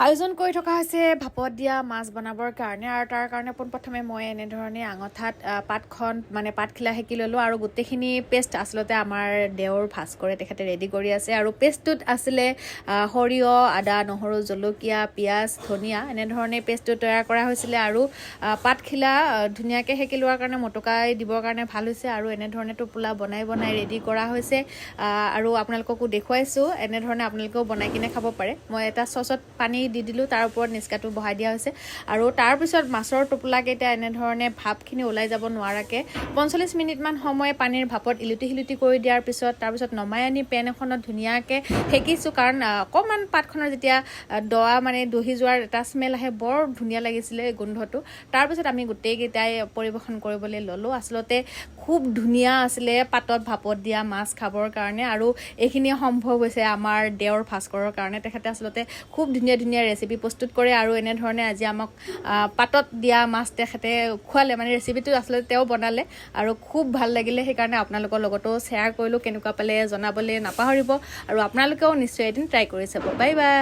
আয়োজন কৰি থকা হৈছে ভাপত দিয়া মাছ বনাবৰ কাৰণে আৰু তাৰ কাৰণে পোনপ্ৰথমে মই এনেধৰণে আঙঠাত পাতখিলা সেকি ল'লোঁ আৰু গোটেইখিনি পেষ্ট আচলতে আমাৰ দেওৰ ভাস্কৰে তেখেতে ৰেডি কৰি আছে আৰু পেষ্টটোত আছিলে সৰিয়হ আদা নহৰু জলকীয়া পিঁয়াজ ধনিয়া এনেধৰণে পেষ্টটো তৈয়াৰ কৰা হৈছিলে আৰু পাতখিলা ধুনীয়াকৈ সেকি লোৱাৰ কাৰণে মটকাই দিবৰ কাৰণে ভাল হৈছে আৰু এনেধৰণে টোপোলা বনাই ৰেডি কৰা হৈছে আৰু আপোনালোককো দেখুৱাইছোঁ এনেধৰণে আপোনালোকেও বনাই কিনে খাব পাৰে মই এটা চচত পানী দি দিলোঁ তাৰ ওপৰত নিষ্কাটো বহাই দিয়া হৈছে আৰু তাৰপিছত মাছৰ টোপোলাকেইটা এনেধৰণে ভাপখিনি ওলাই যাব নোৱাৰাকৈ 45 মিনিটমান সময় পানীৰ ভাপত ইলুটি কৰি দিয়াৰ পিছত তাৰপিছত নমাই আনি পেন এখনত ধুনীয়াকৈ সেকিছোঁ কাৰণ অকণমান পাতখনৰ যেতিয়া দহি যোৱাৰ এটা স্মেল আহে বৰ ধুনীয়া লাগিছিলে গোন্ধটো তাৰপিছত আমি গোটেইকেইটাই পৰিৱেশন কৰিবলৈ ল'লোঁ আচলতে খুব ধুনীয়া আছিলে পাতত ভাপত দিয়া মাছ খাবৰ কাৰণে আৰু এইখিনি সম্ভৱ হৈছে আমাৰ দেওৰ ভাস্কৰৰ কাৰণে তেখেতে আচলতে খুব ধুনীয়া ৰেচিপি প্ৰস্তুত কৰে আৰু এনেধৰণে আজি আমাক পাতত দিয়া মাছ তেখেতে খুৱালে ৰেচিপিটো আচলতে তেওঁ বনালে আৰু খুব ভাল লাগিলে সেইকাৰণে আপোনালোকৰ লগতো শ্বেয়াৰ কৰিলোঁ কেনেকুৱা পালে জনাবলৈ নাপাহৰিব আৰু আপোনালোকেও নিশ্চয় এদিন ট্ৰাই কৰি চাব বাই বাই